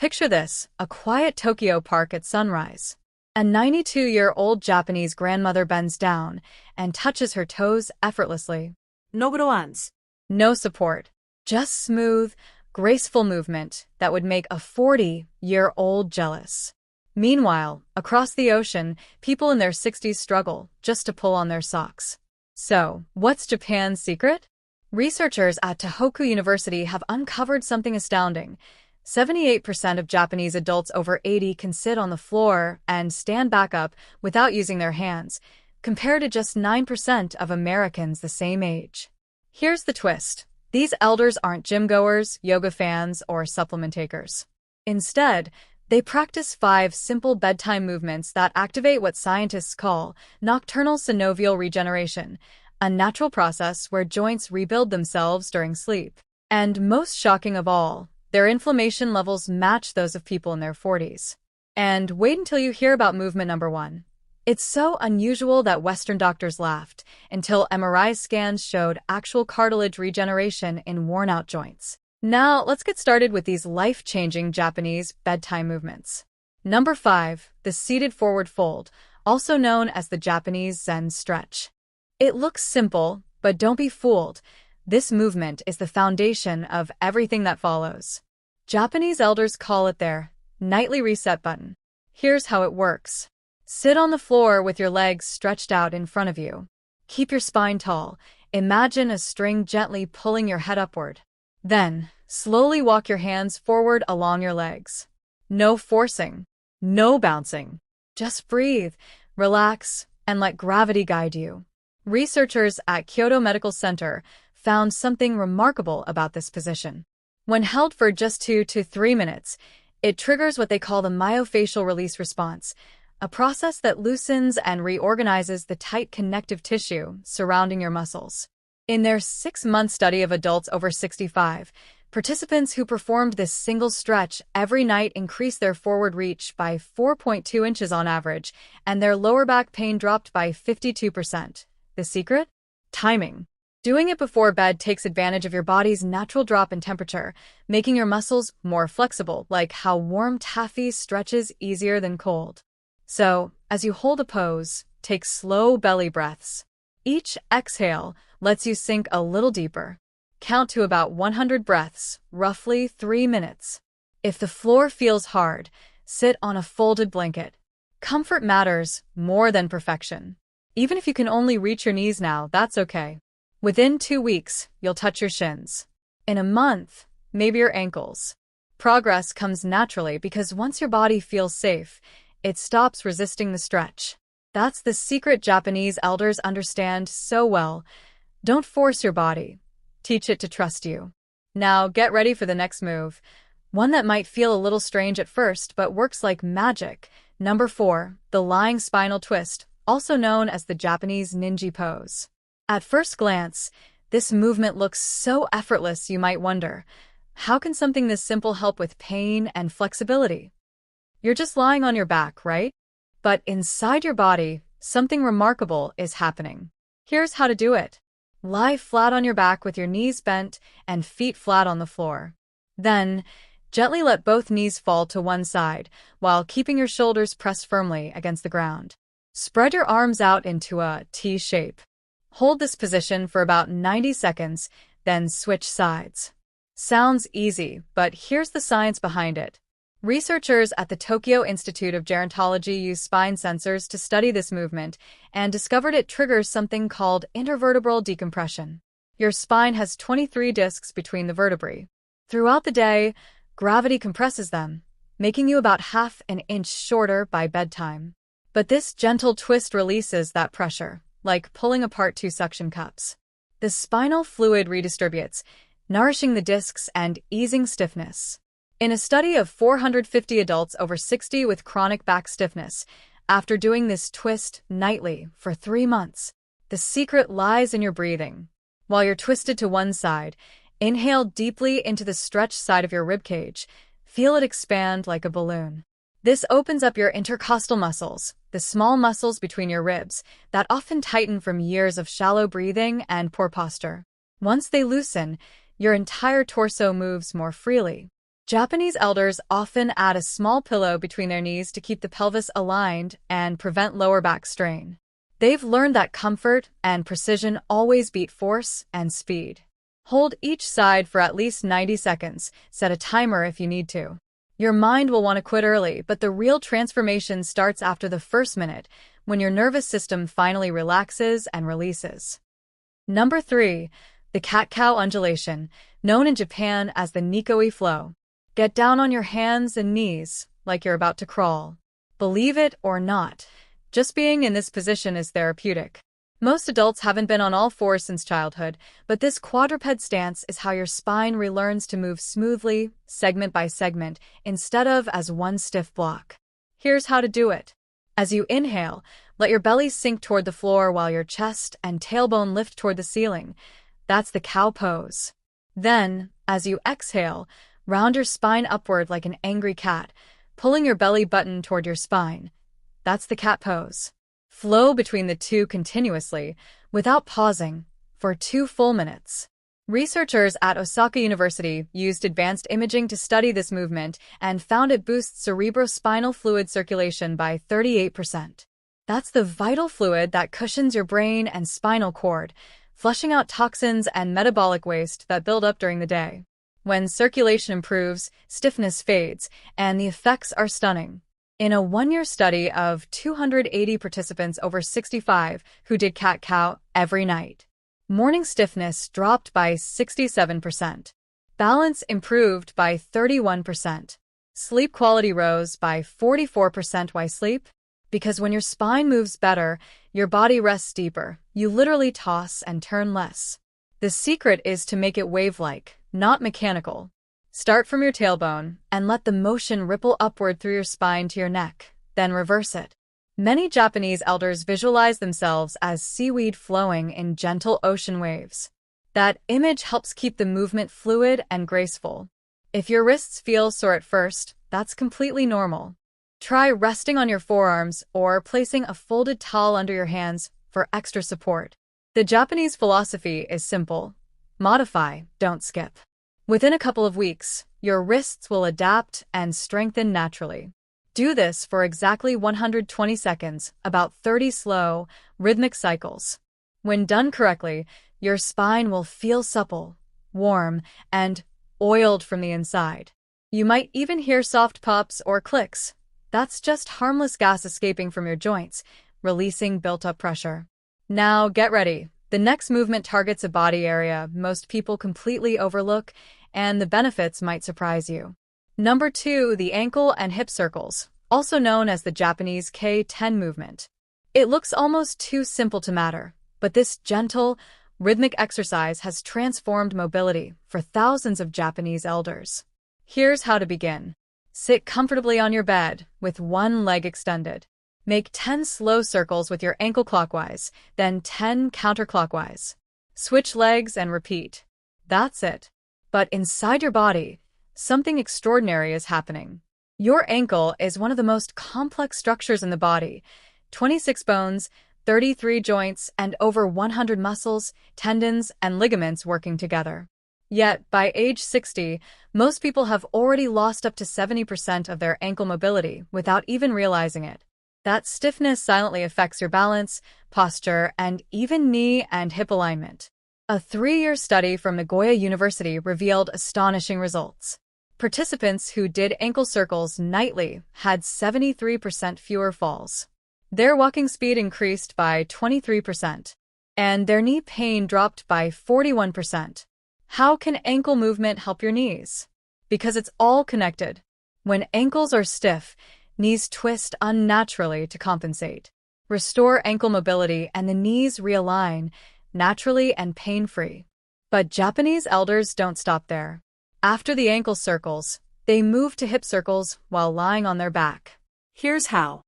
Picture this, a quiet Tokyo park at sunrise. A 92-year-old Japanese grandmother bends down and touches her toes effortlessly. No brawans. No support, just smooth, graceful movement that would make a 40-year-old jealous. Meanwhile, across the ocean, people in their 60s struggle just to pull on their socks. So, what's Japan's secret? Researchers at Tohoku University have uncovered something astounding. 78% of Japanese adults over 80 can sit on the floor and stand back up without using their hands, compared to just 9% of Americans the same age. Here's the twist. These elders aren't gym-goers, yoga fans, or supplement takers. Instead, they practice 5 simple bedtime movements that activate what scientists call nocturnal synovial regeneration, a natural process where joints rebuild themselves during sleep. And most shocking of all, their inflammation levels match those of people in their 40s. And wait until you hear about movement number 1. It's so unusual that Western doctors laughed until MRI scans showed actual cartilage regeneration in worn-out joints. Now, let's get started with these life-changing Japanese bedtime movements. Number 5, the seated forward fold, also known as the Japanese Zen stretch. It looks simple, but don't be fooled. This movement is the foundation of everything that follows. Japanese elders call it their nightly reset button. Here's how it works. Sit on the floor with your legs stretched out in front of you. Keep your spine tall. Imagine a string gently pulling your head upward. Then, slowly walk your hands forward along your legs. No forcing. No bouncing. Just breathe, relax, and let gravity guide you. Researchers at Kyoto Medical Center found something remarkable about this position. When held for just 2 to 3 minutes, it triggers what they call the myofascial release response, a process that loosens and reorganizes the tight connective tissue surrounding your muscles. In their 6-month study of adults over 65, participants who performed this single stretch every night increased their forward reach by 4.2 inches on average, and their lower back pain dropped by 52%. The secret? Timing. Doing it before bed takes advantage of your body's natural drop in temperature, making your muscles more flexible, like how warm taffy stretches easier than cold. So, as you hold a pose, take slow belly breaths. Each exhale lets you sink a little deeper. Count to about 100 breaths, roughly 3 minutes. If the floor feels hard, sit on a folded blanket. Comfort matters more than perfection. Even if you can only reach your knees now, that's okay. Within 2 weeks, you'll touch your shins. In a month, maybe your ankles. Progress comes naturally because once your body feels safe, it stops resisting the stretch. That's the secret Japanese elders understand so well. Don't force your body. Teach it to trust you. Now get ready for the next move. One that might feel a little strange at first, but works like magic. Number 4, the lying spinal twist, also known as the Japanese ninja pose. At first glance, this movement looks so effortless you might wonder, how can something this simple help with pain and flexibility? You're just lying on your back, right? But inside your body, something remarkable is happening. Here's how to do it. Lie flat on your back with your knees bent and feet flat on the floor. Then, gently let both knees fall to one side while keeping your shoulders pressed firmly against the ground. Spread your arms out into a T shape. Hold this position for about 90 seconds, then switch sides. Sounds easy, but here's the science behind it. Researchers at the Tokyo Institute of Gerontology used spine sensors to study this movement and discovered it triggers something called intervertebral decompression. Your spine has 23 discs between the vertebrae. Throughout the day, gravity compresses them, making you about half an inch shorter by bedtime. But this gentle twist releases that pressure, like pulling apart 2 suction cups. The spinal fluid redistributes, nourishing the discs and easing stiffness. In a study of 450 adults over 60 with chronic back stiffness, after doing this twist nightly for 3 months, the secret lies in your breathing. While you're twisted to one side, inhale deeply into the stretched side of your ribcage. Feel it expand like a balloon. This opens up your intercostal muscles, the small muscles between your ribs, that often tighten from years of shallow breathing and poor posture. Once they loosen, your entire torso moves more freely. Japanese elders often add a small pillow between their knees to keep the pelvis aligned and prevent lower back strain. They've learned that comfort and precision always beat force and speed. Hold each side for at least 90 seconds. Set a timer if you need to. Your mind will want to quit early, but the real transformation starts after the first minute, when your nervous system finally relaxes and releases. Number 3. The cat-cow undulation, known in Japan as the Nikoi flow. Get down on your hands and knees, like you're about to crawl. Believe it or not, just being in this position is therapeutic. Most adults haven't been on all fours since childhood, but this quadruped stance is how your spine relearns to move smoothly, segment by segment, instead of as one stiff block. Here's how to do it. As you inhale, let your belly sink toward the floor while your chest and tailbone lift toward the ceiling. That's the cow pose. Then, as you exhale, round your spine upward like an angry cat, pulling your belly button toward your spine. That's the cat pose. Flow between the two continuously, without pausing, for 2 full minutes. Researchers at Osaka University used advanced imaging to study this movement and found it boosts cerebrospinal fluid circulation by 38%. That's the vital fluid that cushions your brain and spinal cord, flushing out toxins and metabolic waste that build up during the day. When circulation improves, stiffness fades, and the effects are stunning. In a 1-year study of 280 participants over 65 who did cat-cow every night, morning stiffness dropped by 67%. Balance improved by 31%. Sleep quality rose by 44%. Why sleep? Because when your spine moves better, your body rests deeper. You literally toss and turn less. The secret is to make it wave-like, not mechanical. Start from your tailbone and let the motion ripple upward through your spine to your neck, then reverse it. Many Japanese elders visualize themselves as seaweed flowing in gentle ocean waves. That image helps keep the movement fluid and graceful. If your wrists feel sore at first, that's completely normal. Try resting on your forearms or placing a folded towel under your hands for extra support. The Japanese philosophy is simple. Modify, don't skip. Within a couple of weeks, your wrists will adapt and strengthen naturally. Do this for exactly 120 seconds, about 30 slow, rhythmic cycles. When done correctly, your spine will feel supple, warm, and oiled from the inside. You might even hear soft pops or clicks. That's just harmless gas escaping from your joints, releasing built-up pressure. Now get ready. The next movement targets a body area most people completely overlook, and the benefits might surprise you. Number 2, the ankle and hip circles, also known as the Japanese K-10 movement. It looks almost too simple to matter, but this gentle, rhythmic exercise has transformed mobility for thousands of Japanese elders. Here's how to begin. Sit comfortably on your bed with one leg extended. Make 10 slow circles with your ankle clockwise, then 10 counterclockwise. Switch legs and repeat. That's it. But inside your body, something extraordinary is happening. Your ankle is one of the most complex structures in the body. 26 bones, 33 joints, and over 100 muscles, tendons, and ligaments working together. Yet, by age 60, most people have already lost up to 70% of their ankle mobility without even realizing it. That stiffness silently affects your balance, posture, and even knee and hip alignment. A 3-year study from Nagoya University revealed astonishing results. Participants who did ankle circles nightly had 73% fewer falls. Their walking speed increased by 23%, and their knee pain dropped by 41%. How can ankle movement help your knees? Because it's all connected. When ankles are stiff, knees twist unnaturally to compensate. Restore ankle mobility and the knees realign, naturally and pain-free. But Japanese elders don't stop there. After the ankle circles, they move to hip circles while lying on their back. Here's how.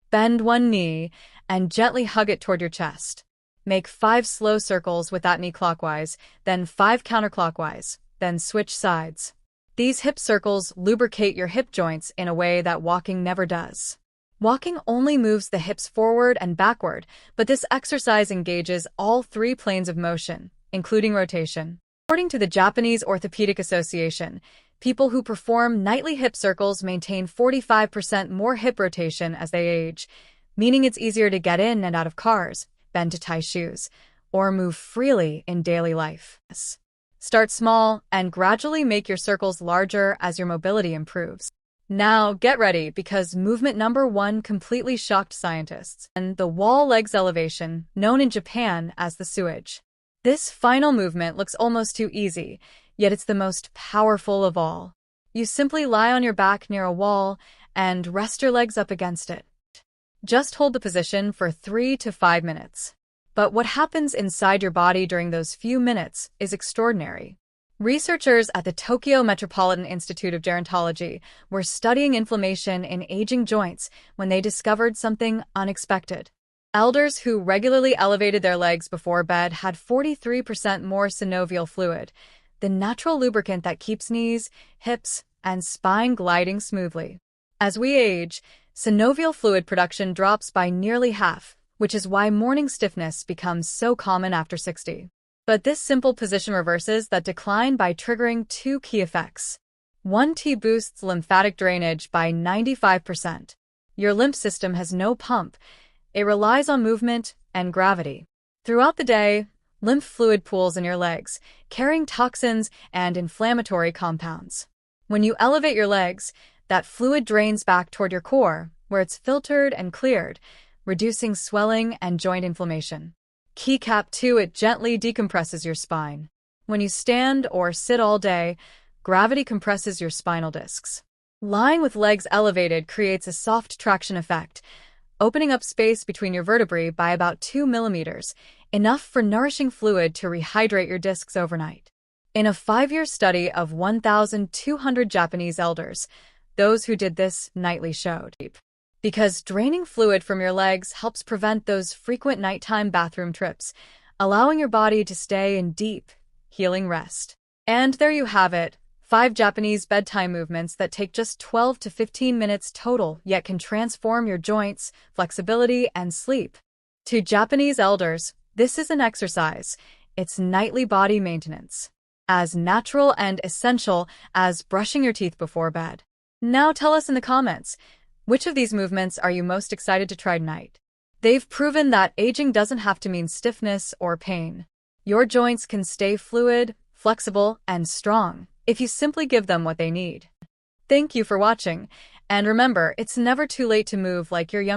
Bend one knee and gently hug it toward your chest. Make 5 slow circles with that knee clockwise, then 5 counterclockwise, then switch sides. These hip circles lubricate your hip joints in a way that walking never does. Walking only moves the hips forward and backward, but this exercise engages all 3 planes of motion, including rotation. According to the Japanese Orthopedic Association, People who perform nightly hip circles maintain 45% more hip rotation as they age, meaning it's easier to get in and out of cars, bend to tie shoes, or move freely in daily life. Start small and gradually make your circles larger as your mobility improves. Now, get ready because movement number 1 completely shocked scientists, and the wall legs elevation, known in Japan as the suage. This final movement looks almost too easy, yet it's the most powerful of all. You simply lie on your back near a wall and rest your legs up against it. Just hold the position for 3 to 5 minutes. But what happens inside your body during those few minutes is extraordinary. Researchers at the Tokyo Metropolitan Institute of Gerontology were studying inflammation in aging joints when they discovered something unexpected. Elders who regularly elevated their legs before bed had 43% more synovial fluid, the natural lubricant that keeps knees, hips, and spine gliding smoothly. As we age, synovial fluid production drops by nearly half, which is why morning stiffness becomes so common after 60. But this simple position reverses that decline by triggering 2 key effects. 1T boosts lymphatic drainage by 95%. Your lymph system has no pump. It relies on movement and gravity. Throughout the day, lymph fluid pools in your legs, carrying toxins and inflammatory compounds. When you elevate your legs, that fluid drains back toward your core, where it's filtered and cleared, reducing swelling and joint inflammation. Key cap 2, it gently decompresses your spine. When you stand or sit all day, gravity compresses your spinal discs. Lying with legs elevated creates a soft traction effect, opening up space between your vertebrae by about 2 millimeters, enough for nourishing fluid to rehydrate your discs overnight. In a 5-year study of 1,200 Japanese elders, those who did this nightly showed. Because draining fluid from your legs helps prevent those frequent nighttime bathroom trips, allowing your body to stay in deep, healing rest. And there you have it, 5 Japanese bedtime movements that take just 12 to 15 minutes total, yet can transform your joints, flexibility, and sleep. To Japanese elders, this is an exercise. It's nightly body maintenance, as natural and essential as brushing your teeth before bed. Now tell us in the comments, which of these movements are you most excited to try tonight? They've proven that aging doesn't have to mean stiffness or pain. Your joints can stay fluid, flexible, and strong if you simply give them what they need. Thank you for watching, and remember, it's never too late to move like you're young.